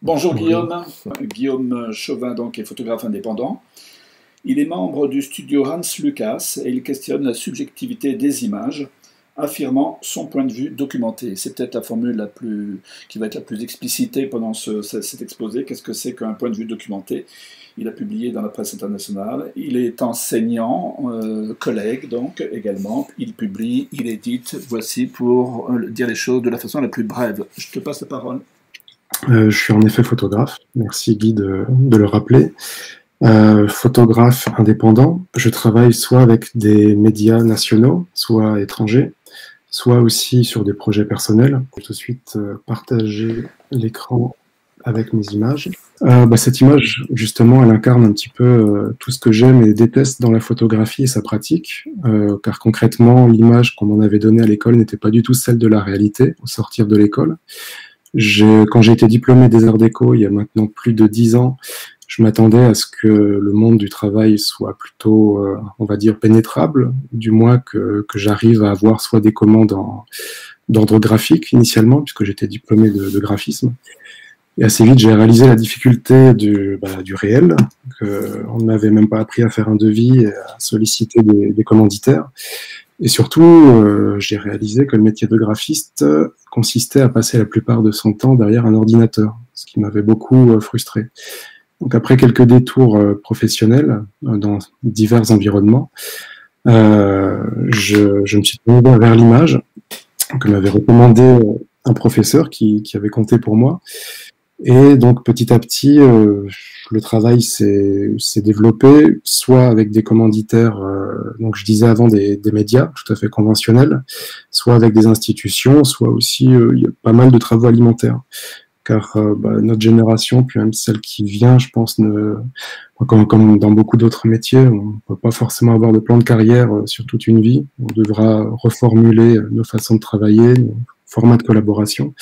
Bonjour Bonjour. Guillaume, Guillaume Chauvin donc est photographe indépendant. Il est membre du studio Hans Lucas et il questionne la subjectivité des images, affirmant son point de vue documenté. C'est peut-être la formule qui va être la plus explicitée pendant cet exposé. Qu'est-ce que c'est qu'un point de vue documenté? Il a publié dans la presse internationale. Il est enseignant, collègue donc également. Il publie, il édite. Voici pour dire les choses de la façon la plus brève. Je te passe la parole. Je suis en effet photographe. Merci Guy de le rappeler. Photographe indépendant. Je travaille soit avec des médias nationaux, soit étrangers, soit aussi sur des projets personnels. Je vais tout de suite partager l'écran avec mes images. Cette image, justement, elle incarne un petit peu tout ce que j'aime et déteste dans la photographie et sa pratique, car concrètement, l'image qu'on m'en avait donnée à l'école n'était pas du tout celle de la réalité au sortir de l'école. Quand j'ai été diplômé des Arts Déco il y a maintenant plus de 10 ans, je m'attendais à ce que le monde du travail soit plutôt, on va dire, pénétrable, du moins que j'arrive à avoir soit des commandes d'ordre graphique initialement, puisque j'étais diplômé de graphisme. Et assez vite, j'ai réalisé la difficulté du réel, qu'on ne m'avait même pas appris à faire un devis et à solliciter des commanditaires. Et surtout, j'ai réalisé que le métier de graphiste consistait à passer la plupart de son temps derrière un ordinateur, ce qui m'avait beaucoup frustré. Donc après quelques détours professionnels dans divers environnements, je me suis tourné vers l'image que m'avait recommandé un professeur qui avait compté pour moi. Et donc petit à petit, le travail s'est développé, soit avec des commanditaires, donc je disais avant des médias tout à fait conventionnels, soit avec des institutions, soit aussi il y a pas mal de travaux alimentaires. Car notre génération, puis même celle qui vient, je pense, comme dans beaucoup d'autres métiers, on ne peut pas forcément avoir de plan de carrière sur toute une vie. On devra reformuler nos façons de travailler, nos formats de collaboration.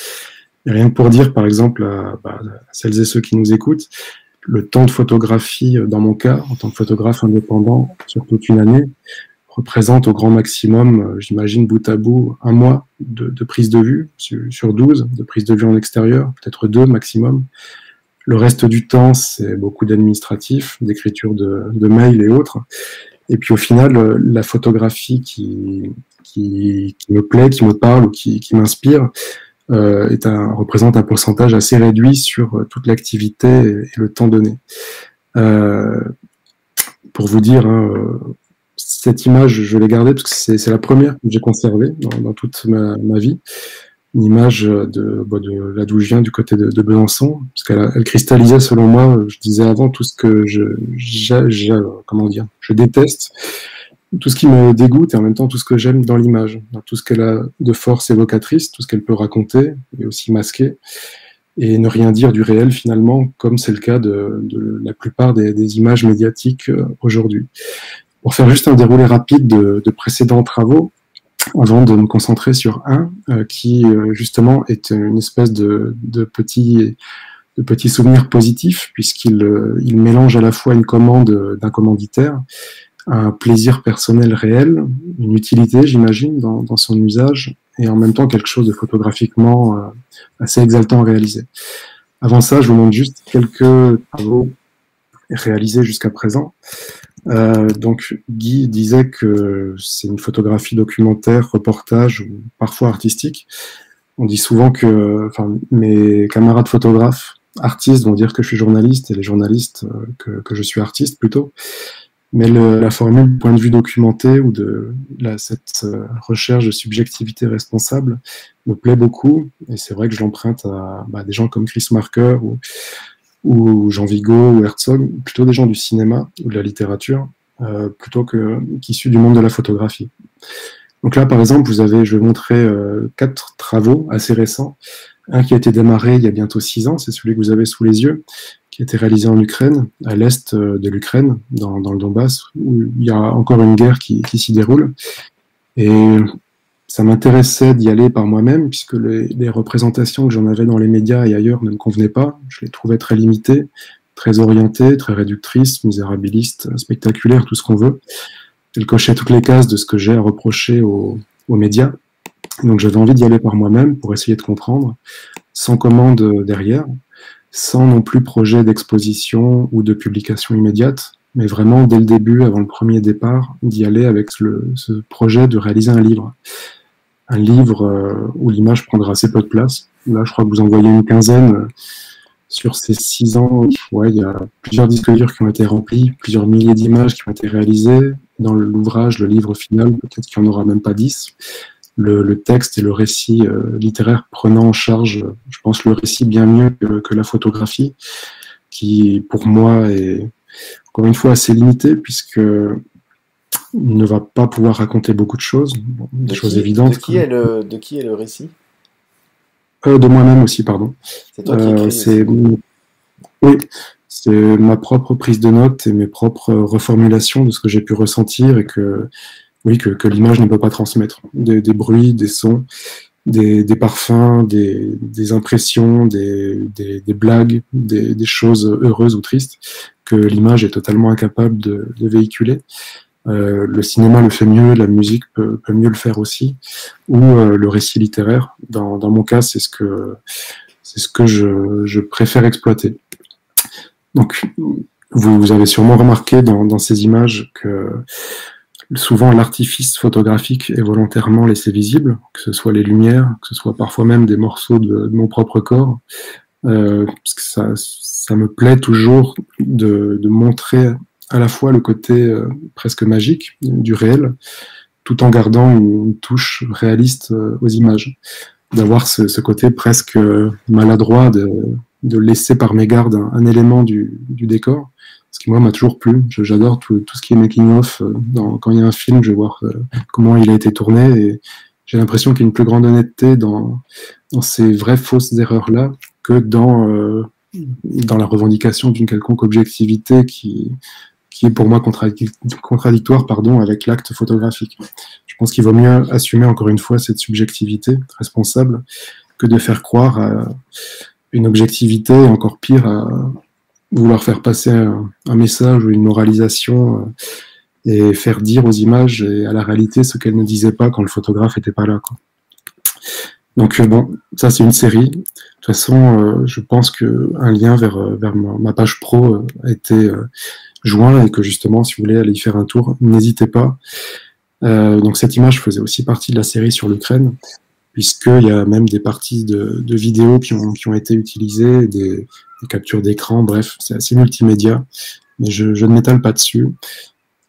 Et rien que pour dire, par exemple, à celles et ceux qui nous écoutent, le temps de photographie, dans mon cas, en tant que photographe indépendant, sur toute une année, représente au grand maximum, j'imagine, bout à bout, un mois de prise de vue sur 12, de prise de vue en extérieur, peut-être 2 maximum. Le reste du temps, c'est beaucoup d'administratif, d'écriture de mails et autres. Et puis au final, la photographie qui me plaît, qui me parle ou qui m'inspire, représente un pourcentage assez réduit sur toute l'activité et le temps donné. Euh, pour vous dire, hein, cette image, je l'ai gardée parce que c'est la première que j'ai conservée dans toute ma vie. Une image de là d'où je viens, du côté de Besançon, parce qu'elle cristallisait, selon moi, je disais avant, tout ce que comment dire, je déteste, tout ce qui me dégoûte et en même temps tout ce que j'aime dans l'image, dans tout ce qu'elle a de force évocatrice, tout ce qu'elle peut raconter et aussi masquer, et ne rien dire du réel finalement, comme c'est le cas de la plupart des images médiatiques aujourd'hui. Pour faire juste un déroulé rapide de précédents travaux, avant de me concentrer sur un qui justement est une espèce de petit souvenir positif, puisqu'il il mélange à la fois une commande d'un commanditaire, un plaisir personnel réel, une utilité, j'imagine, dans son usage, et en même temps quelque chose de photographiquement assez exaltant à réaliser. Avant ça, je vous montre juste quelques travaux réalisés jusqu'à présent. Donc Guy disait que c'est une photographie documentaire, reportage ou parfois artistique. On dit souvent que, enfin, mes camarades photographes, artistes vont dire que je suis journaliste et les journalistes que je suis artiste plutôt. Mais la formule point de vue documenté ou cette recherche de subjectivité responsable me plaît beaucoup et c'est vrai que je l'emprunte à des gens comme Chris Marker ou Jean Vigo ou Herzog, plutôt des gens du cinéma ou de la littérature, plutôt qu'issus du monde de la photographie. Donc là, par exemple, je vais montrer 4 travaux assez récents. Un qui a été démarré il y a bientôt 6 ans, c'est celui que vous avez sous les yeux, qui a été réalisé en Ukraine, à l'est de l'Ukraine, dans le Donbass, où il y a encore une guerre qui s'y déroule. Et ça m'intéressait d'y aller par moi-même, puisque les représentations que j'en avais dans les médias et ailleurs ne me convenaient pas. Je les trouvais très limitées, très orientées, très réductrices, misérabilistes, spectaculaires, tout ce qu'on veut. Elles cochaient toutes les cases de ce que j'ai à reprocher aux médias. Donc j'avais envie d'y aller par moi-même pour essayer de comprendre, sans commande derrière. sans non plus projet d'exposition ou de publication immédiate, mais vraiment dès le début, avant le premier départ, d'y aller avec ce projet de réaliser un livre. Un livre où l'image prendra assez peu de place. Là, je crois que vous en voyez une quinzaine. Sur ces 6 ans, ouais, il y a plusieurs disques durs qui ont été remplis, plusieurs milliers d'images qui ont été réalisées. Dans l'ouvrage, le livre final, peut-être qu'il n'y en aura même pas 10. Le texte et le récit littéraire prenant en charge, je pense, le récit bien mieux que la photographie, qui, pour moi, est encore une fois assez limité, puisque il ne va pas pouvoir raconter beaucoup de choses, des choses évidentes. De qui est le récit? De moi-même aussi, pardon. C'est toi qui écris. Oui, c'est ma propre prise de notes et mes propres reformulations de ce que j'ai pu ressentir et que l'image ne peut pas transmettre. Des bruits, des sons, des parfums, des impressions, des blagues, des choses heureuses ou tristes que l'image est totalement incapable de véhiculer. Le cinéma le fait mieux, la musique peut mieux le faire aussi, ou le récit littéraire. Dans mon cas, c'est ce que je préfère exploiter. Donc, vous avez sûrement remarqué dans ces images que souvent l'artifice photographique est volontairement laissé visible, que ce soit les lumières, que ce soit parfois même des morceaux de mon propre corps, parce que ça me plaît toujours de montrer à la fois le côté presque magique du réel, tout en gardant une touche réaliste aux images. D'avoir ce côté presque maladroit de laisser par mégarde un élément du décor, ce qui moi m'a toujours plu. J'adore tout ce qui est making-of. Quand il y a un film, je vais voir comment il a été tourné, et j'ai l'impression qu'il y a une plus grande honnêteté dans ces vraies fausses erreurs-là que dans la revendication d'une quelconque objectivité qui est pour moi contradictoire avec l'acte photographique. Je pense qu'il vaut mieux assumer encore une fois cette subjectivité responsable que de faire croire à une objectivité, et encore pire, à vouloir faire passer un message ou une moralisation et faire dire aux images et à la réalité ce qu'elles ne disaient pas quand le photographe n'était pas là, quoi. Donc bon, ça c'est une série. De toute façon, je pense qu'un lien vers ma page pro a été joint, et que justement, si vous voulez aller y faire un tour, n'hésitez pas. Donc cette image faisait aussi partie de la série sur l'Ukraine, puisqu'il y a même des parties de vidéos qui ont été utilisées, des captures d'écran, bref, c'est assez multimédia, mais je ne m'étale pas dessus.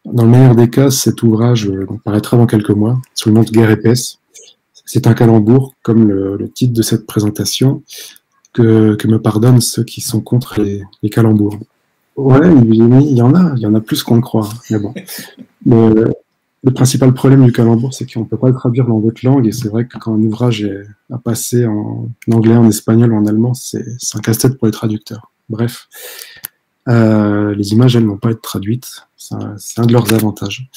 Dans le meilleur des cas, cet ouvrage paraîtra dans quelques mois, sous le nom de Guerre épaisse. C'est un calembour, comme le titre de cette présentation, que me pardonnent ceux qui sont contre les calembours. Ouais, il y en a plus qu'on le croit, mais bon. Le principal problème du calembour, c'est qu'on ne peut pas le traduire dans d'autres langues, et c'est vrai que quand un ouvrage est à passer en anglais, en espagnol ou en allemand, c'est un casse-tête pour les traducteurs. Bref, les images, elles, n'ont pas à être traduites, c'est un de leurs avantages.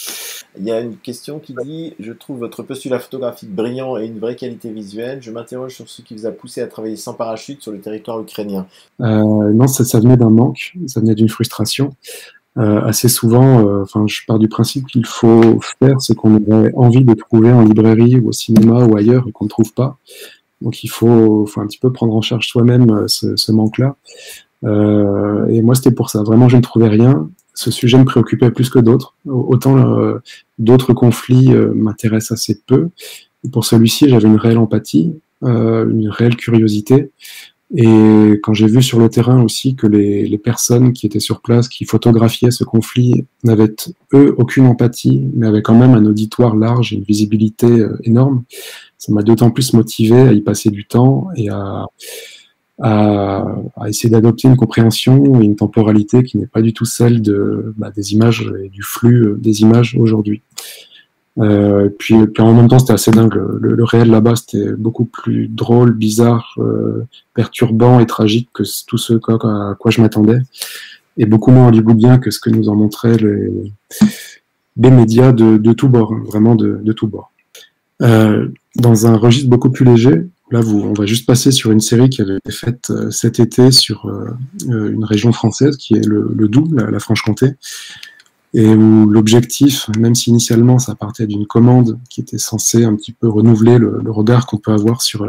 Il y a une question qui dit « Je trouve votre postulat photographique brillant et une vraie qualité visuelle. Je m'interroge sur ce qui vous a poussé à travailler sans parachute sur le territoire ukrainien. » Non, ça venait d'un manque, ça venait d'une frustration. Assez souvent, je pars du principe qu'il faut faire ce qu'on aurait envie de trouver en librairie ou au cinéma ou ailleurs et qu'on ne trouve pas. Donc il faut un petit peu prendre en charge soi-même ce manque-là. Et moi, c'était pour ça. Vraiment, je ne trouvais rien. Ce sujet me préoccupait plus que d'autres. Autant d'autres conflits m'intéressent assez peu. Et pour celui-ci, j'avais une réelle empathie, une réelle curiosité. Et quand j'ai vu sur le terrain aussi que les personnes qui étaient sur place, qui photographiaient ce conflit, n'avaient, eux, aucune empathie, mais avaient quand même un auditoire large et une visibilité énorme, ça m'a d'autant plus motivé à y passer du temps et à essayer d'adopter une compréhension et une temporalité qui n'est pas du tout celle des images et du flux des images aujourd'hui. Puis en même temps, c'était assez dingue. Le réel là-bas, c'était beaucoup plus drôle, bizarre, perturbant et tragique que tout ce à quoi je m'attendais, et beaucoup moins hollywoodien que ce que nous en montraient les médias de tous bords, hein, vraiment de tous bords. Dans un registre beaucoup plus léger, là, on va juste passer sur une série qui avait été faite cet été sur une région française qui est le Doubs, la Franche-Comté, et où l'objectif, même si initialement ça partait d'une commande qui était censée un petit peu renouveler le regard qu'on peut avoir sur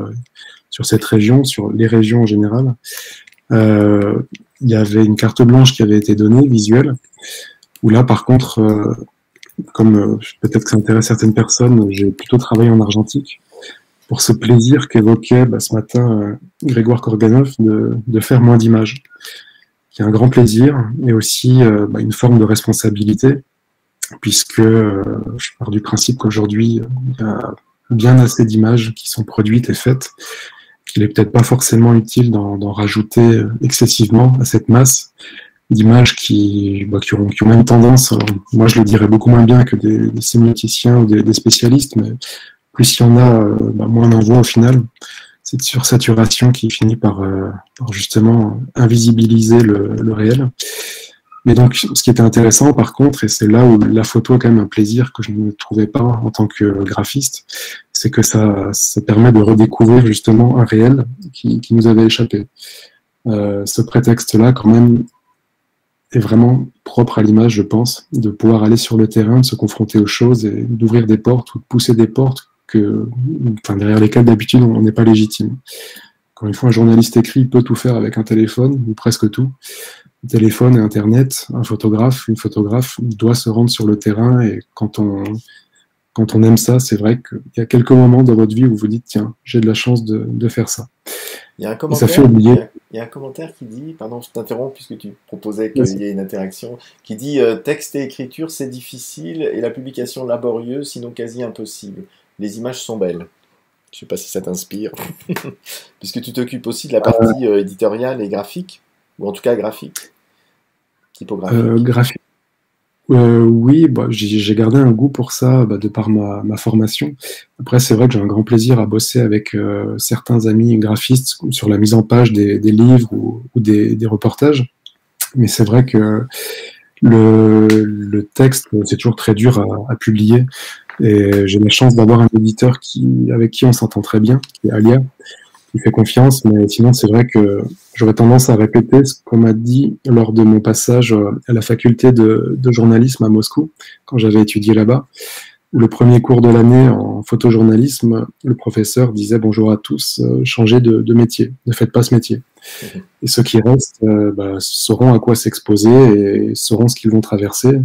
cette région, sur les régions en général, Il y avait une carte blanche qui avait été donnée, visuelle, où là, par contre, comme peut-être que ça intéresse certaines personnes, j'ai plutôt travaillé en argentique pour ce plaisir qu'évoquait ce matin Grégoire Korganov de faire moins d'images, qui est un grand plaisir, et aussi une forme de responsabilité, puisque je pars du principe qu'aujourd'hui, il y a bien assez d'images qui sont produites et faites, qu'il n'est peut-être pas forcément utile d'en rajouter excessivement à cette masse d'images qui ont même tendance, alors, moi je le dirais beaucoup moins bien que des sémioticiens ou des spécialistes, mais plus il y en a, moins on en voit au final. Cette sursaturation qui finit par justement invisibiliser le réel. Mais donc, ce qui était intéressant, par contre, et c'est là où la photo a quand même un plaisir que je ne trouvais pas en tant que graphiste, c'est que ça permet de redécouvrir justement un réel qui nous avait échappé. Ce prétexte-là, quand même, est vraiment propre à l'image, je pense, de pouvoir aller sur le terrain, de se confronter aux choses et d'ouvrir des portes ou de pousser des portes derrière lesquelles d'habitude on n'est pas légitime. Quand une fois un journaliste écrit, il peut tout faire avec un téléphone, ou presque tout. Le téléphone et Internet, une photographe doit se rendre sur le terrain, et quand on aime ça, c'est vrai qu'il y a quelques moments dans votre vie où vous vous dites, tiens, j'ai de la chance de faire ça. Il y a un Et commentaire, ça fait oublier. il y a un commentaire qui dit, pardon, je t'interromps puisque tu proposais qu'il y ait une interaction, qui dit texte et écriture, c'est difficile et la publication laborieuse, sinon quasi impossible. Les images sont belles. Je ne sais pas si ça t'inspire, puisque tu t'occupes aussi de la partie éditoriale et graphique, ou en tout cas graphique, typographique. Oui, j'ai gardé un goût pour ça de par ma formation. Après, c'est vrai que j'ai un grand plaisir à bosser avec certains amis graphistes sur la mise en page des livres ou des reportages. Mais c'est vrai que le texte, c'est toujours très dur à publier. Et j'ai la chance d'avoir un éditeur avec qui on s'entend très bien, qui est Alia, qui fait confiance. Mais sinon, c'est vrai que j'aurais tendance à répéter ce qu'on m'a dit lors de mon passage à la faculté de journalisme à Moscou, quand j'avais étudié là-bas. Le premier cours de l'année en photojournalisme, le professeur disait bonjour à tous, changez de métier, ne faites pas ce métier. Et ceux qui restent sauront à quoi s'exposer et sauront ce qu'ils vont traverser.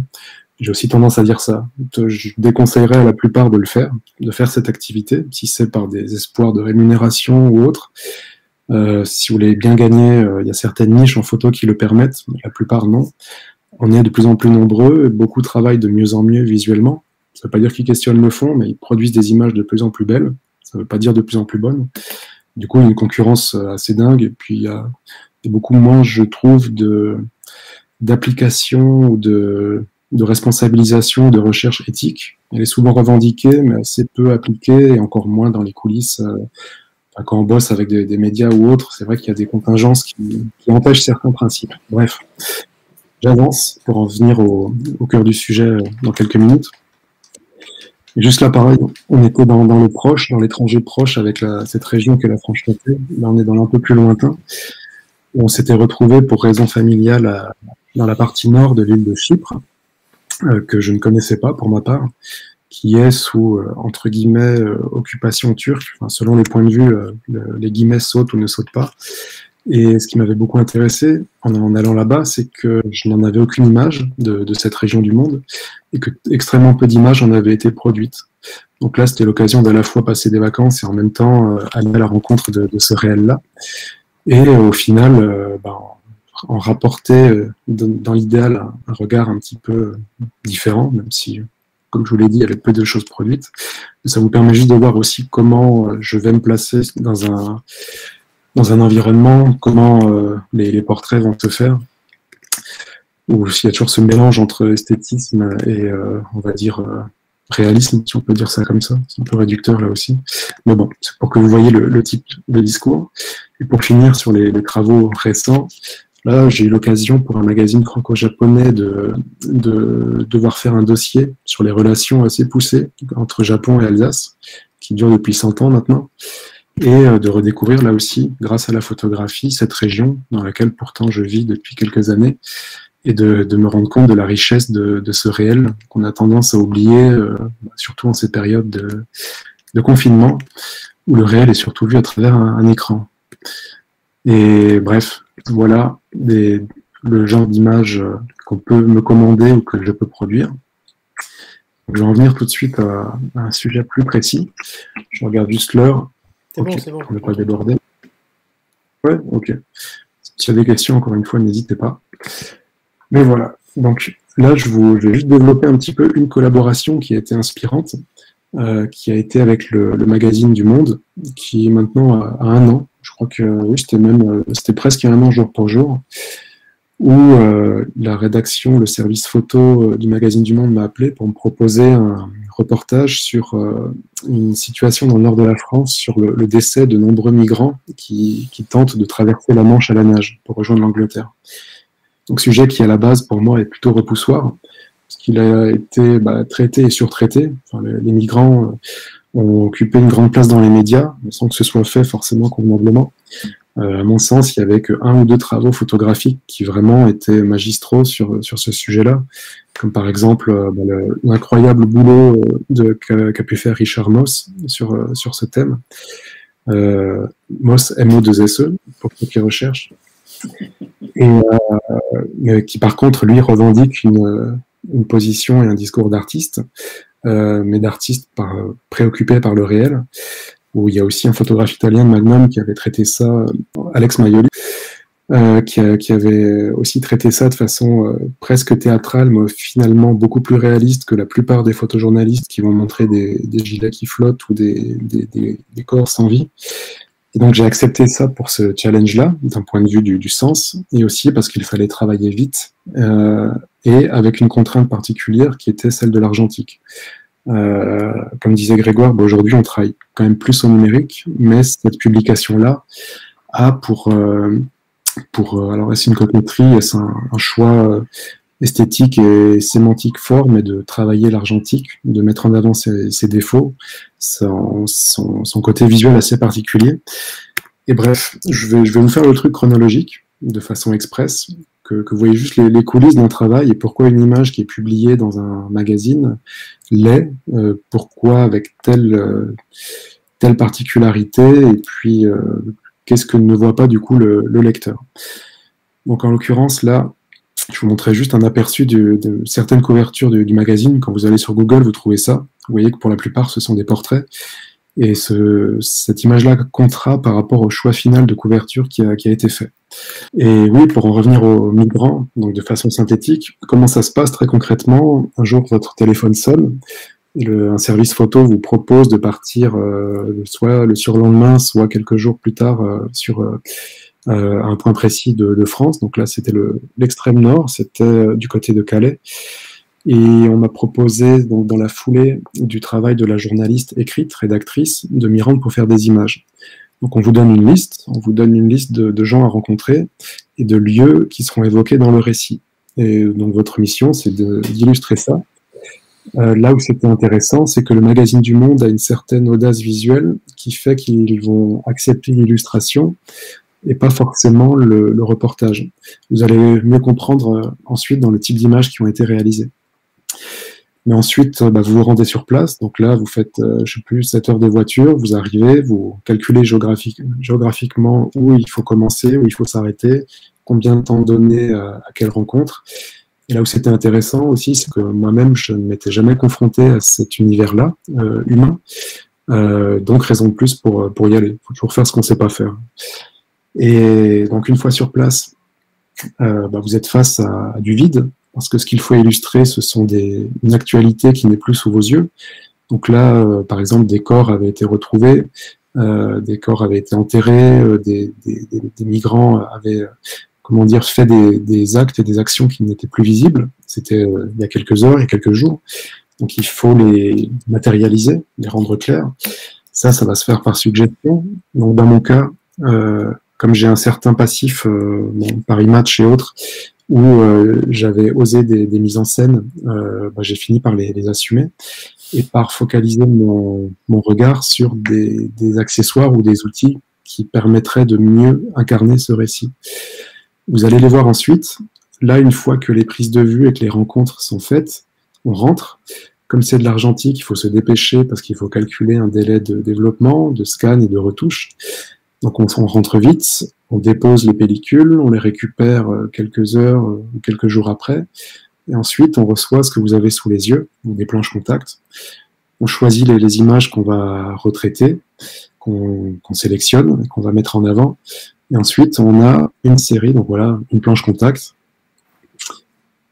J'ai aussi tendance à dire ça. Je déconseillerais à la plupart de faire cette activité, si c'est par des espoirs de rémunération ou autre. Si vous voulez bien gagner, il y a certaines niches en photo qui le permettent, mais la plupart non. On est de plus en plus nombreux, beaucoup travaillent de mieux en mieux visuellement. Ça ne veut pas dire qu'ils questionnent le fond, mais ils produisent des images de plus en plus belles. Ça ne veut pas dire de plus en plus bonnes. Du coup, il y a une concurrence assez dingue, et puis il y a beaucoup moins, je trouve, d'application ou de responsabilisation, de recherche éthique. Elle est souvent revendiquée, mais assez peu appliquée, et encore moins dans les coulisses. Quand on bosse avec des médias ou autres, c'est vrai qu'il y a des contingences qui empêchent certains principes. Bref, j'avance pour en venir au cœur du sujet dans quelques minutes. Et juste là, pareil, on était dans le proche, dans l'étranger proche, avec cette région qu'est la Franche-Comté. Là, on est dans l'un peu plus lointain. Et on s'était retrouvés pour raison familiale dans la partie nord de l'île de Chypre, que je ne connaissais pas pour ma part, qui est sous, entre guillemets, occupation turque. Enfin, selon les points de vue, les guillemets sautent ou ne sautent pas. Et ce qui m'avait beaucoup intéressé en allant là-bas, c'est que je n'en avais aucune image de cette région du monde, et que extrêmement peu d'images en avaient été produites. Donc là, c'était l'occasion d'à la fois passer des vacances et en même temps aller à la rencontre de ce réel-là. Et au final, en rapporter dans l'idéal un regard un petit peu différent, même si, comme je vous l'ai dit, il y avait peu de choses produites. Ça vous permet juste de voir aussi comment je vais me placer dans un environnement, comment les portraits vont se faire, où il y a toujours ce mélange entre esthétisme et, on va dire, réalisme, si on peut dire ça comme ça. C'est un peu réducteur là aussi. Mais bon, c'est pour que vous voyez le type de discours. Et pour finir sur les travaux récents, là, j'ai eu l'occasion pour un magazine franco-japonais de devoir faire un dossier sur les relations assez poussées entre Japon et Alsace, qui dure depuis 100 ans maintenant, et de redécouvrir là aussi, grâce à la photographie, cette région dans laquelle pourtant je vis depuis quelques années, et de me rendre compte de la richesse de ce réel qu'on a tendance à oublier, surtout en ces périodes de confinement, où le réel est surtout vu à travers un écran. Et bref, Voilà le genre d'image qu'on peut me commander ou que je peux produire. Je vais en venir tout de suite à un sujet plus précis. Je regarde juste l'heure. C'est bon, c'est bon. Pour ne pas déborder. Ouais, ok. Si vous avez des questions, encore une fois, n'hésitez pas. Mais voilà. Donc là, je vais juste développer un petit peu une collaboration qui a été inspirante, qui a été avec le magazine du Monde, qui maintenant a 1 an. Je crois que oui, c'était presque 1 an jour pour jour, où la rédaction, le service photo du magazine du Monde m'a appelé pour me proposer un reportage sur une situation dans le nord de la France, sur le décès de nombreux migrants qui tentent de traverser la Manche à la nage pour rejoindre l'Angleterre. Donc sujet qui à la base pour moi est plutôt repoussoir, parce qu'il a été traité et surtraité. Enfin, les migrants ont occupé une grande place dans les médias, sans que ce soit fait forcément convenablement. À mon sens, il y avait que 1 ou 2 travaux photographiques qui vraiment étaient magistraux sur ce sujet-là, comme par exemple l'incroyable boulot qu'a pu faire Richard Moss sur ce thème. Moss, M-O-2-S-E, pour ceux qui recherchent. Et qui par contre, lui, revendique une position et un discours d'artiste, mais d'artiste préoccupé par le réel, où il y a aussi un photographe italien de Magnum qui avait traité ça, Alex Maioli, qui avait aussi traité ça de façon presque théâtrale, mais finalement beaucoup plus réaliste que la plupart des photojournalistes qui vont montrer des gilets qui flottent ou des corps sans vie. Et donc j'ai accepté ça pour ce challenge-là, d'un point de vue du sens, et aussi parce qu'il fallait travailler vite, et avec une contrainte particulière qui était celle de l'argentique. Comme disait Grégoire, aujourd'hui on travaille quand même plus au numérique, mais cette publication-là a pour alors est-ce une coquetterie, est-ce un choix esthétique et sémantique fort, mais de travailler l'argentique, de mettre en avant ses défauts, son côté visuel assez particulier. Et bref, je vais vous faire le truc chronologique, de façon express, que vous voyez juste les coulisses d'un travail et pourquoi une image qui est publiée dans un magazine l'est, pourquoi avec telle particularité, et puis qu'est-ce que ne voit pas du coup le lecteur. Donc en l'occurrence là, je vous montrais juste un aperçu de certaines couvertures du magazine. Quand vous allez sur Google, vous trouvez ça. Vous voyez que pour la plupart, ce sont des portraits. Et cette image-là comptera par rapport au choix final de couverture qui a été fait. Et oui, pour en revenir aux migrants, donc de façon synthétique, comment ça se passe très concrètement? Un jour, votre téléphone sonne, un service photo vous propose de partir soit le surlendemain, soit quelques jours plus tard sur un point précis de France. Donc là, c'était l'extrême nord, c'était du côté de Calais. Et on m'a proposé, donc, dans la foulée du travail de la journaliste écrite, rédactrice, de m'y rendre pour faire des images. Donc on vous donne une liste de gens à rencontrer et de lieux qui seront évoqués dans le récit. Et donc votre mission, c'est d'illustrer ça. Là où c'était intéressant, c'est que le magazine du Monde a une certaine audace visuelle qui fait qu'ils vont accepter l'illustration et pas forcément le reportage. Vous allez mieux comprendre ensuite dans le type d'images qui ont été réalisées. Mais ensuite, vous vous rendez sur place. Donc là, vous faites, je sais plus, 7 heures de voiture, vous arrivez, vous calculez géographiquement où il faut commencer, où il faut s'arrêter, combien de temps donner à quelle rencontre. Et là où c'était intéressant aussi, c'est que moi-même, je ne m'étais jamais confronté à cet univers-là, humain. Donc, raison de plus pour y aller. Il faut toujours faire ce qu'on ne sait pas faire. Et donc, une fois sur place, vous êtes face à du vide, parce que ce qu'il faut illustrer, ce sont une actualité qui n'est plus sous vos yeux. Donc là, par exemple, des corps avaient été retrouvés, des corps avaient été enterrés, des migrants avaient fait des actes et des actions qui n'étaient plus visibles. C'était il y a quelques heures et quelques jours. Donc il faut les matérialiser, les rendre clairs. Ça va se faire par suggestion. Donc dans mon cas, comme j'ai un certain passif par Image et autres, où j'avais osé des mises en scène, j'ai fini par les assumer et par focaliser mon regard sur des accessoires ou des outils qui permettraient de mieux incarner ce récit. Vous allez les voir ensuite. Là, une fois que les prises de vue et que les rencontres sont faites, on rentre. Comme c'est de l'argentique, il faut se dépêcher parce qu'il faut calculer un délai de développement, de scan et de retouche. Donc on rentre vite, on dépose les pellicules, on les récupère quelques heures ou quelques jours après, et ensuite on reçoit ce que vous avez sous les yeux, des planches contact. On choisit les images qu'on va retraiter, qu'on sélectionne, qu'on va mettre en avant, et ensuite on a une série, donc voilà, une planche contact,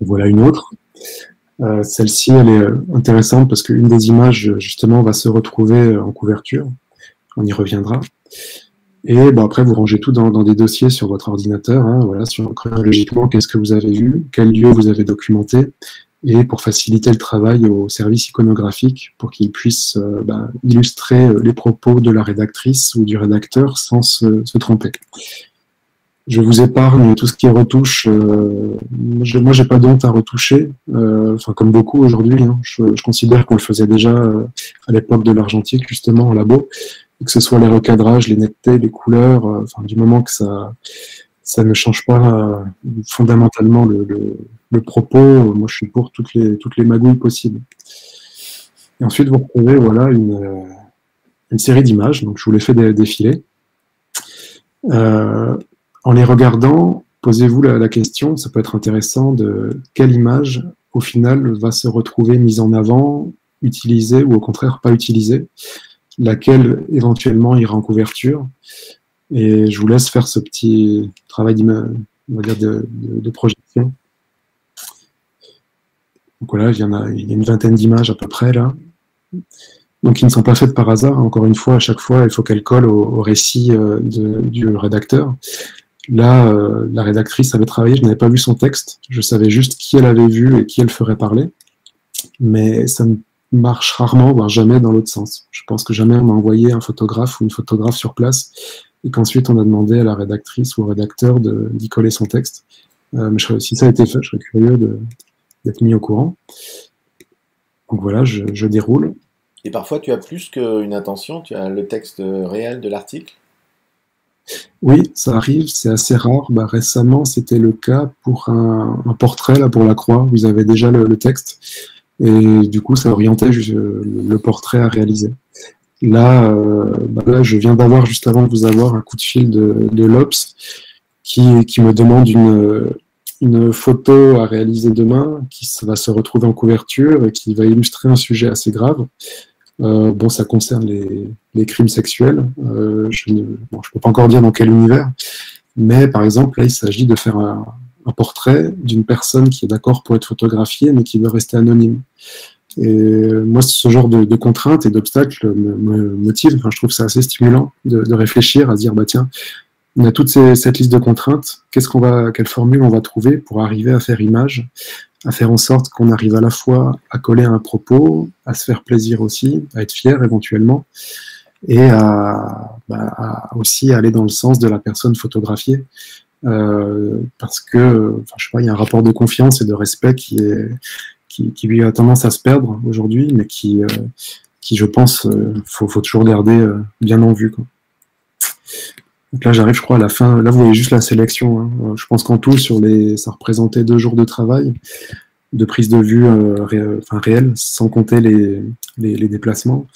voilà une autre. Celle-ci, elle est intéressante parce qu'une des images, justement, va se retrouver en couverture. On y reviendra. Et bon, après, vous rangez tout dans des dossiers sur votre ordinateur. Hein, voilà, chronologiquement, qu'est-ce que vous avez vu, quel lieu vous avez documenté, et pour faciliter le travail au service iconographique, pour qu'il puisse illustrer les propos de la rédactrice ou du rédacteur sans se tromper. Je vous épargne tout ce qui est retouche. Moi, j'ai pas d'honte à retoucher. Enfin, comme beaucoup aujourd'hui, hein. Je considère qu'on le faisait déjà à l'époque de l'argentique, justement, en labo. Et que ce soit les recadrages, les nettetés, les couleurs, enfin, du moment que ça ne change pas fondamentalement le propos, moi, je suis pour toutes les magouilles possibles. Et ensuite, vous retrouvez, voilà, une série d'images. Donc, je vous les fais défiler. En les regardant, posez-vous la question, ça peut être intéressant, de quelle image, au final, va se retrouver mise en avant, utilisée ou au contraire pas utilisée, laquelle éventuellement ira en couverture. Et je vous laisse faire ce petit travail on va dire de projection. Donc voilà, il y a une vingtaine d'images à peu près là. Donc, qui ne sont pas faites par hasard. Encore une fois, à chaque fois, il faut qu'elles collent au récit du rédacteur. Là, la rédactrice avait travaillé, je n'avais pas vu son texte, je savais juste qui elle avait vu et qui elle ferait parler, mais ça marche rarement, voire jamais dans l'autre sens. Je pense que jamais on m'a envoyé un photographe ou une photographe sur place, et qu'ensuite on a demandé à la rédactrice ou au rédacteur d'y coller son texte. Mais si ça a été fait, je serais curieux d'être mis au courant. Donc voilà, je déroule. Et parfois, tu as plus qu'une intention, tu as le texte réel de l'article? Oui, ça arrive, c'est assez rare. Récemment, c'était le cas pour un portrait, là, pour la Croix. Vous avez déjà le texte. Et du coup, ça orientait le portrait à réaliser. Là, je viens d'avoir, juste avant de vous avoir, un coup de fil de l'Obs qui me demande une photo à réaliser demain, qui va se retrouver en couverture et qui va illustrer un sujet assez grave. Bon, ça concerne les crimes sexuels. Je ne peux pas encore dire dans quel univers, mais par exemple, là, il s'agit de faire un portrait d'une personne qui est d'accord pour être photographiée, mais qui veut rester anonyme. Et moi, ce genre de contraintes et d'obstacles me motive. Enfin, je trouve ça assez stimulant de réfléchir, à se dire, tiens, on a toute cette liste de contraintes. Quelle formule on va trouver pour arriver à faire image, à faire en sorte qu'on arrive à la fois à coller un propos, à se faire plaisir aussi, à être fier éventuellement, et à aussi aller dans le sens de la personne photographiée, parce que, je sais pas, il y a un rapport de confiance et de respect qui lui a tendance à se perdre aujourd'hui, mais qui je pense, faut toujours garder bien en vue, quoi. Donc là, j'arrive, je crois, à la fin. Là, vous voyez juste la sélection, hein. Je pense qu'en tout, ça représentait 2 jours de travail, de prise de vue réelle, sans compter les déplacements.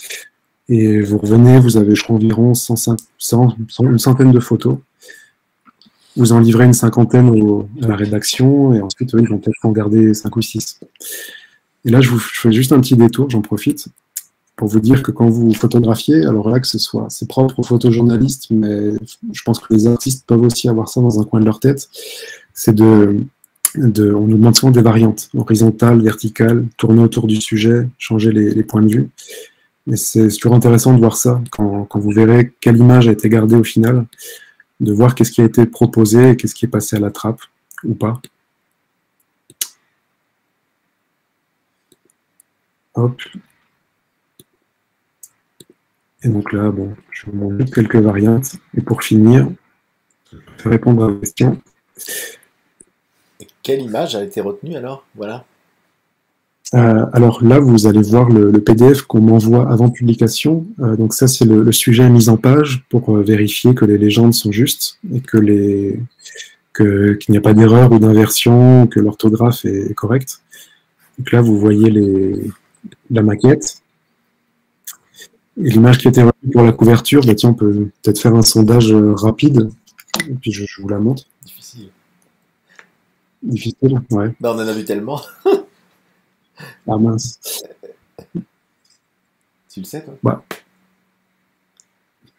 Et vous revenez, vous avez, je crois, environ une centaine de photos. Vous en livrez une cinquantaine à la rédaction, et ensuite, ils vont peut-être en garder 5 ou 6. Et là, je fais juste un petit détour, j'en profite, pour vous dire que quand vous photographiez, alors là, que c'est propre aux photojournalistes, mais je pense que les artistes peuvent aussi avoir ça dans un coin de leur tête, c'est on nous demande souvent des variantes, horizontales, verticales, tourner autour du sujet, changer les points de vue. Et c'est toujours intéressant de voir ça, quand vous verrez quelle image a été gardée au final, de voir qu'est-ce qui a été proposé et qu'est-ce qui est passé à la trappe, ou pas. Hop. Et donc là, bon, je vais vous montrer quelques variantes. Et pour finir, je vais répondre à la question. Et quelle image a été retenue alors? Voilà. Alors là, vous allez voir le PDF qu'on m'envoie avant publication. Donc ça, c'est le sujet mis en page pour vérifier que les légendes sont justes et qu'il n'y a pas d'erreur ou d'inversion, que l'orthographe est correcte. Donc là, vous voyez la maquette. Et l'image qui a été retenue pour la couverture, bah tiens, on peut peut-être faire un sondage rapide, et puis je vous la montre. Difficile. Difficile, ouais. Bah, on en a vu tellement. Ah mince. Tu le sais, toi? Bah,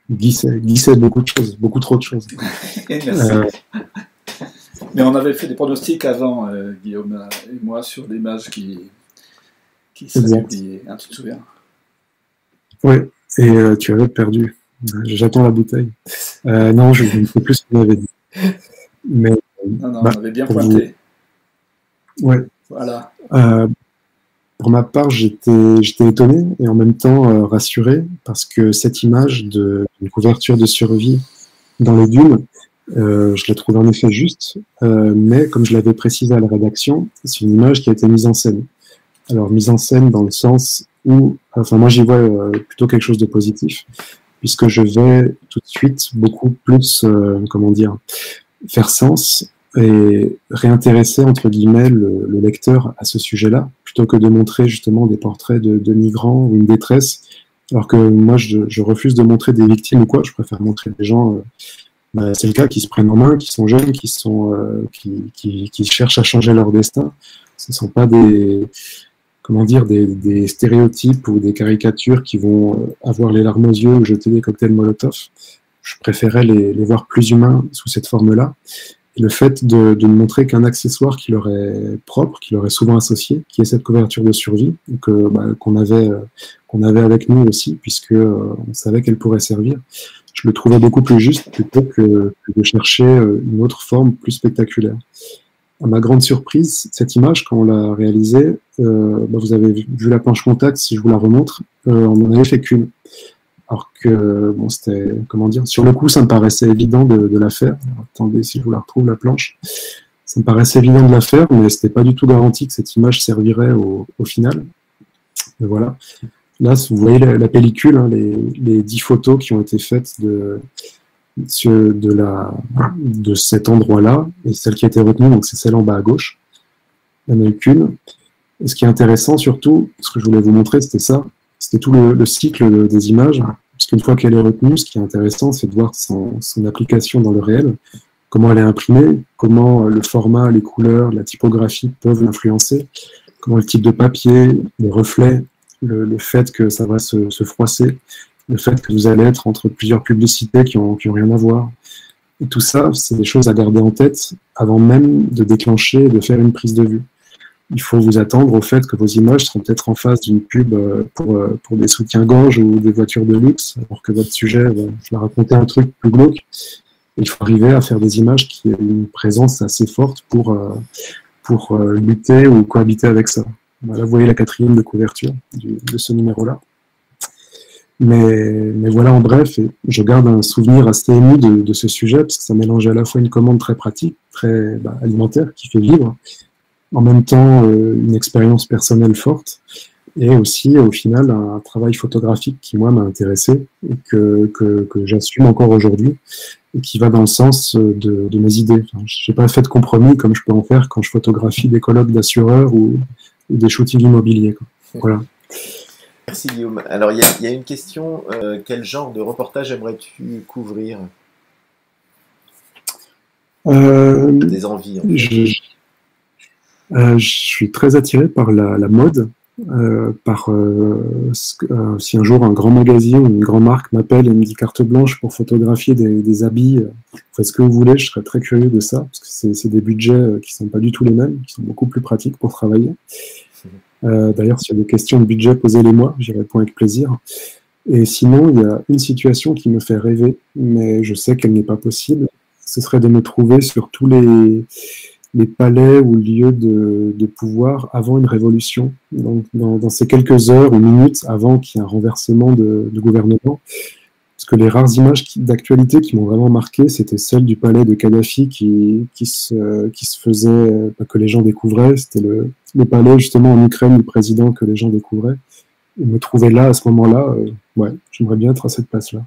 Guy sait beaucoup de choses, beaucoup trop de choses. Merci. Mais on avait fait des pronostics avant, Guillaume et moi, sur l'image qui s'est publiée. Hein, tu te souviens? Oui, et tu avais perdu. J'attends la bouteille. Non, je ne sais plus ce qu'on avait dit. Mais, non, on avait bien pointé. Ouais. Voilà. Pour ma part, j'étais étonné et en même temps rassuré parce que cette image d'une couverture de survie dans les dunes, je la trouve en effet juste, mais comme je l'avais précisé à la rédaction, c'est une image qui a été mise en scène. Alors, mise en scène dans le sens où, enfin, moi j'y vois plutôt quelque chose de positif, puisque je vais tout de suite beaucoup plus, comment dire, faire sens et réintéresser, entre guillemets, le lecteur à ce sujet-là, plutôt que de montrer justement des portraits de migrants ou une détresse, alors que moi je refuse de montrer des victimes ou quoi, je préfère montrer des gens, c'est le cas, qui se prennent en main, qui sont jeunes, qui cherchent à changer leur destin. Ce ne sont pas comment dire, des stéréotypes ou des caricatures qui vont avoir les larmes aux yeux ou jeter des cocktails Molotov. Je préférais les voir plus humains sous cette forme-là. Et le fait de ne montrer qu'un accessoire qui leur est propre, qui leur est souvent associé, qui est cette couverture de survie, qu'on avait avec nous aussi, puisque on savait qu'elle pourrait servir, je le trouvais beaucoup plus juste plutôt que de chercher une autre forme plus spectaculaire. À ma grande surprise, cette image, quand on l'a réalisée, vous avez vu la planche contact, si je vous la remontre, on n'en avait fait qu'une. Alors que, bon, c'était, comment dire, sur le coup, ça me paraissait évident de la faire. Alors, attendez, si je vous la retrouve, la planche. Ça me paraissait évident de la faire, mais c'était pas du tout garanti que cette image servirait au final. Et voilà. Là, vous voyez la pellicule, hein, les 10 photos qui ont été faites de cet endroit-là, et celle qui a été retenue, donc c'est celle en bas à gauche. Il n'y en a eu qu'une. Et ce qui est intéressant surtout, ce que je voulais vous montrer, c'était ça, c'était tout le cycle des images, parce qu'une fois qu'elle est retenue, ce qui est intéressant, c'est de voir son application dans le réel, comment elle est imprimée, comment le format, les couleurs, la typographie peuvent l'influencer, comment le type de papier, les reflets, le fait que ça va se froisser, le fait que vous allez être entre plusieurs publicités qui ont rien à voir. Et tout ça, c'est des choses à garder en tête avant même de déclencher et de faire une prise de vue. Il faut vous attendre au fait que vos images seront peut-être en face d'une pub pour des soutiens-gorge ou des voitures de luxe, alors que votre sujet, je vais raconter un truc plus glauque. Il faut arriver à faire des images qui aient une présence assez forte pour lutter ou cohabiter avec ça. Voilà, vous voyez la 4e de couverture de ce numéro-là. Mais voilà, en bref, je garde un souvenir assez ému de ce sujet, parce que ça mélange à la fois une commande très pratique, très alimentaire, qui fait vivre, en même temps une expérience personnelle forte, et aussi au final un travail photographique qui moi m'a intéressé et que j'assume encore aujourd'hui et qui va dans le sens de mes idées. Enfin, je n'ai pas fait de compromis comme je peux en faire quand je photographie des colloques d'assureurs ou des shootings immobiliers, quoi. Voilà. Merci Guillaume. Alors il y a une question, quel genre de reportage aimerais-tu couvrir? Des envies en fait. Je suis très attiré par la mode, si un jour un grand magazine ou une grande marque m'appelle et me dit carte blanche pour photographier des habits, faites ce que vous voulez, je serais très curieux de ça, parce que c'est des budgets qui sont pas du tout les mêmes, qui sont beaucoup plus pratiques pour travailler. D'ailleurs, s'il y a des questions de budget, posez-les-moi, j'y réponds avec plaisir. Et sinon, il y a une situation qui me fait rêver, mais je sais qu'elle n'est pas possible, ce serait de me trouver sur tous les palais ou lieux de pouvoir avant une révolution, donc dans ces quelques heures ou minutes avant qu'il y ait un renversement de gouvernement. Parce que les rares images d'actualité qui m'ont vraiment marqué, c'était celle du palais de Kadhafi qui se faisait, que les gens découvraient. C'était le palais justement en Ukraine du président que les gens découvraient. Et me trouver là à ce moment-là, ouais, j'aimerais bien être à cette place-là.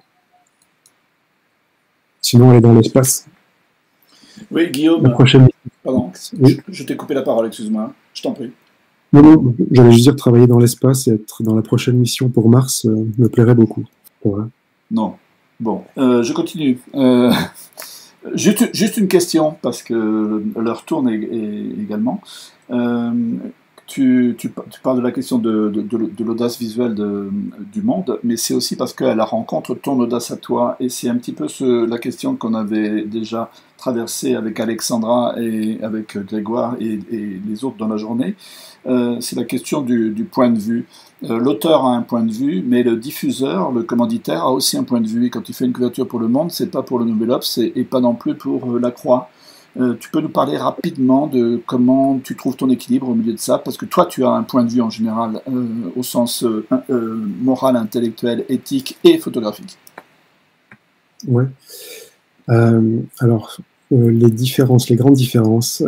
Sinon, aller dans l'espace. Oui, Guillaume. La prochaine. Pardon, oui. je t'ai coupé la parole, excuse-moi. Je t'en prie. Non, non, j'allais juste dire travailler dans l'espace et être dans la prochaine mission pour Mars me plairait beaucoup. Voilà. Non. Bon, je continue. Juste une question, parce que l'heure tourne également. Euh, tu parles de la question de l'audace visuelle du monde, mais c'est aussi parce qu'à la rencontre, ton audace à toi, et c'est un petit peu la question qu'on avait déjà traversée avec Alexandra et avec Grégoire et les autres dans la journée. C'est la question du point de vue. L'auteur a un point de vue, mais le diffuseur, le commanditaire, a aussi un point de vue. Et quand tu fais une couverture pour Le Monde, c'est pas pour le Nouvel Obs et pas non plus pour La Croix. Tu peux nous parler rapidement de comment tu trouves ton équilibre au milieu de ça, parce que toi, tu as un point de vue en général, au sens moral, intellectuel, éthique et photographique. Ouais. Alors, les différences, les grandes différences.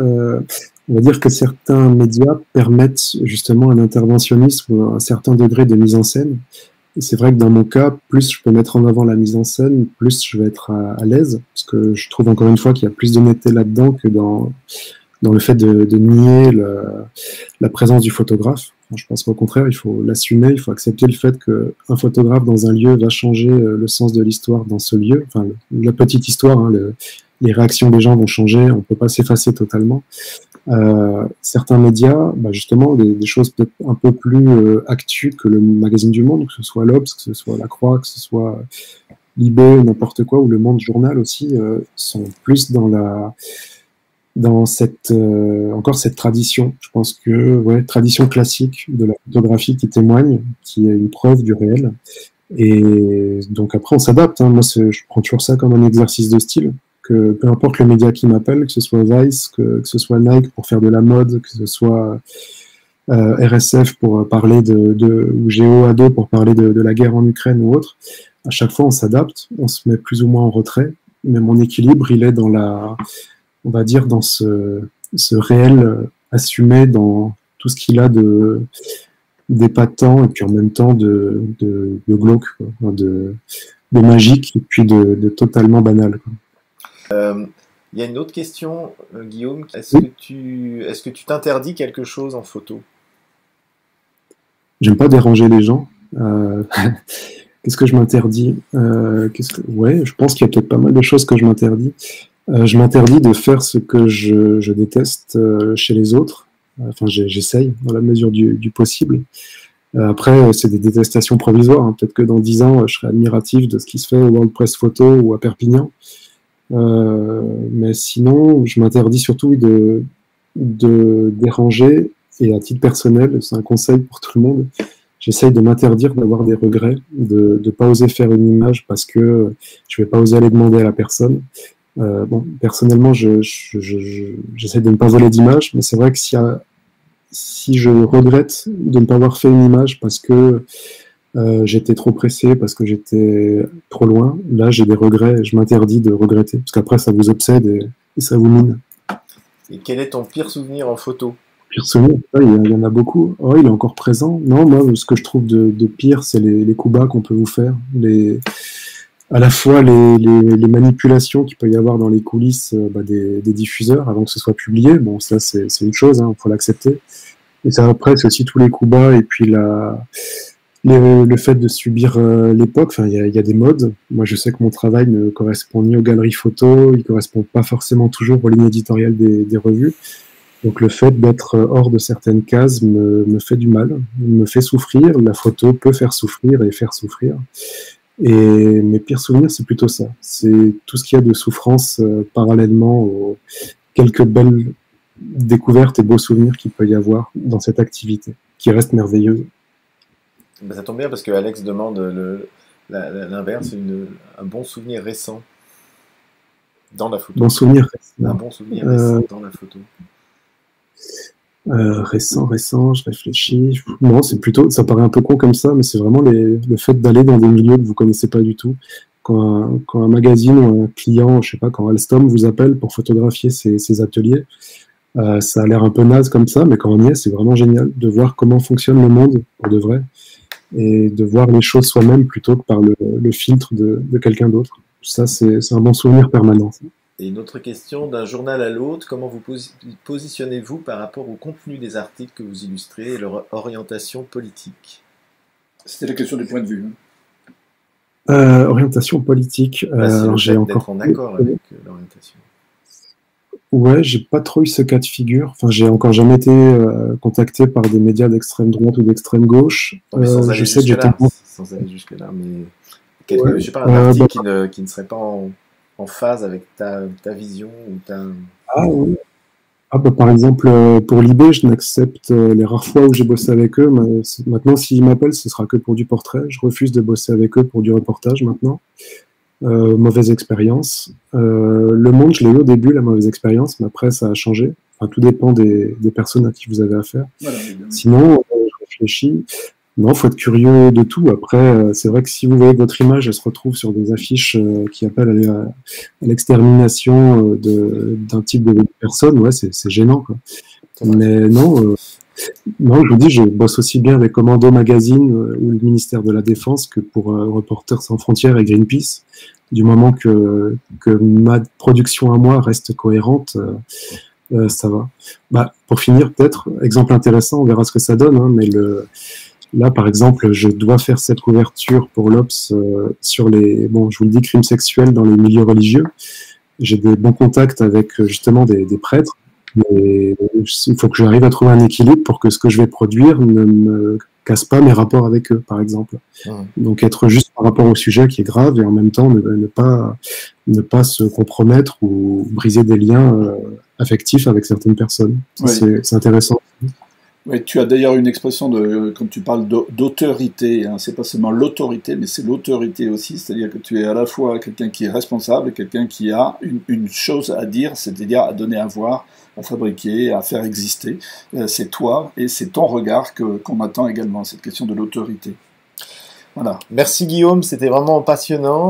On va dire que certains médias permettent justement un interventionnisme ou un certain degré de mise en scène. Et c'est vrai que dans mon cas, plus je peux mettre en avant la mise en scène, plus je vais être à l'aise, parce que je trouve encore une fois qu'il y a plus d'honnêteté là-dedans que dans le fait de nier la présence du photographe. Je pense qu'au contraire, il faut l'assumer, il faut accepter le fait qu'un photographe dans un lieu va changer le sens de l'histoire dans ce lieu. Enfin, la petite histoire, hein, les réactions des gens vont changer, on ne peut pas s'effacer totalement. Certains médias, justement, des choses peut-être un peu plus actu que le magazine du Monde, que ce soit l'Obs, que ce soit La Croix, que ce soit Libé, n'importe quoi, ou Le Monde Journal aussi, sont plus dans cette encore cette tradition. Je pense que tradition classique de la photographie qui témoigne, qui est une preuve du réel. Et donc après on s'adapte. Hein. Moi, je prends toujours ça comme un exercice de style. Que peu importe le média qui m'appelle, que ce soit Vice, que ce soit Nike pour faire de la mode, que ce soit RSF pour parler ou GeoAdo pour parler de la guerre en Ukraine ou autre, à chaque fois on s'adapte, on se met plus ou moins en retrait, mais mon équilibre il est on va dire dans ce réel assumé dans tout ce qu'il a d'épatant et puis en même temps de glauque, quoi, de magique et puis de totalement banal, quoi. Il y a une autre question, Guillaume. Oui. Est-ce que tu t'interdis quelque chose en photo? J'aime pas déranger les gens. Qu'est-ce que je m'interdis? Je pense qu'il y a peut-être pas mal de choses que je m'interdis. Je m'interdis de faire ce que je déteste chez les autres. Enfin, j'essaye dans la mesure du possible. Après, c'est des détestations provisoires. Hein. Peut-être que dans 10 ans, je serai admiratif de ce qui se fait au World Press Photo ou à Perpignan. Mais sinon, je m'interdis surtout de déranger, et à titre personnel, c'est un conseil pour tout le monde, j'essaye de m'interdire d'avoir des regrets, de ne pas oser faire une image parce que je vais pas oser aller demander à la personne. Personnellement, j'essaie de ne pas voler d'image, mais c'est vrai que si je regrette de ne pas avoir fait une image parce que j'étais trop pressé, parce que j'étais trop loin, là j'ai des regrets, je m'interdis de regretter, parce qu'après ça vous obsède et ça vous mine. Et quel est ton pire souvenir en photo? Pire souvenir, il y en a beaucoup. Oh, il est encore présent. Non, moi, ce que je trouve de pire, c'est les coups bas qu'on peut vous faire. À la fois les manipulations qu'il peut y avoir dans les coulisses des diffuseurs avant que ce soit publié. Bon, ça, c'est une chose, il faut l'accepter. Et ça, après, c'est aussi tous les coups bas et puis le fait de subir l'époque. Enfin, il y a des modes. Moi, je sais que mon travail ne correspond ni aux galeries photos, il ne correspond pas forcément toujours aux lignes éditoriales des revues. Donc le fait d'être hors de certaines cases me fait du mal, me fait souffrir. La photo peut faire souffrir et faire souffrir. Et mes pires souvenirs, c'est plutôt ça. C'est tout ce qu'il y a de souffrance parallèlement aux quelques belles découvertes et beaux souvenirs qu'il peut y avoir dans cette activité, qui reste merveilleuse. Ça tombe bien parce que Alex demande l'inverse, un bon souvenir récent dans la photo. Bon souvenir récent. Un bon souvenir récent dans la photo. Récent, je réfléchis. Non, c'est plutôt, ça paraît un peu con comme ça, mais c'est vraiment le fait d'aller dans des milieux que vous connaissez pas du tout. Quand un magazine ou un client, je sais pas, quand Alstom vous appelle pour photographier ses ateliers, ça a l'air un peu naze comme ça, mais quand on y est, c'est vraiment génial de voir comment fonctionne le monde pour de vrai et de voir les choses soi-même plutôt que par le filtre de quelqu'un d'autre. Ça, c'est un bon souvenir permanent. Et une autre question, d'un journal à l'autre, comment vous positionnez-vous par rapport au contenu des articles que vous illustrez et leur orientation politique? C'était la question du point de vue. Orientation politique. C'est le j'ai fait encore d'être en accord avec l'orientation. Ouais, j'ai pas trop eu ce cas de figure. Enfin, j'ai encore jamais été contacté par des médias d'extrême droite ou d'extrême gauche. Non, mais sans aller Je sais que j'étais. jusque-là, sans aller jusque-là, mais je sais pas, un article qui ne serait pas en phase avec ta vision ou ta... Ah oui. Ah, bah, par exemple, pour l'IB, je n'accepte les rares fois où j'ai bossé avec eux. Maintenant, s'ils m'appellent, ce sera que pour du portrait. Je refuse de bosser avec eux pour du reportage maintenant. Mauvaise expérience. Le Monde, je l'ai eu au début, la mauvaise expérience, mais après, ça a changé. Enfin, tout dépend des personnes à qui vous avez affaire. Voilà, sinon, je réfléchis. Non, faut être curieux de tout. Après, c'est vrai que si vous voyez que votre image, elle se retrouve sur des affiches qui appellent à l'extermination d'un type de personne, ouais, c'est gênant, quoi. Mais non, non, je vous dis, je bosse aussi bien avec Commando Magazine ou le ministère de la Défense que pour Reporters sans frontières et Greenpeace. Du moment que ma production à moi reste cohérente, ça va. Bah, pour finir, peut-être, exemple intéressant, on verra ce que ça donne, hein, mais là, par exemple, je dois faire cette couverture pour l'Obs sur les, bon, je vous le dis, crimes sexuels dans les milieux religieux. J'ai des bons contacts avec justement des prêtres, mais il faut que j'arrive à trouver un équilibre pour que ce que je vais produire ne me casse pas mes rapports avec eux, par exemple. Donc être juste par rapport au sujet qui est grave et en même temps ne pas se compromettre ou briser des liens affectifs avec certaines personnes. Oui. C'est intéressant. Oui, tu as d'ailleurs une expression quand tu parles d'autorité, hein, c'est pas seulement l'autorité, mais c'est l'autorité aussi, c'est-à-dire que tu es à la fois quelqu'un qui est responsable et quelqu'un qui a une chose à dire, c'est-à-dire à donner à voir, à fabriquer, à faire exister. C'est toi et c'est ton regard qu'on attend également, cette question de l'autorité. Voilà. Merci Guillaume, c'était vraiment passionnant.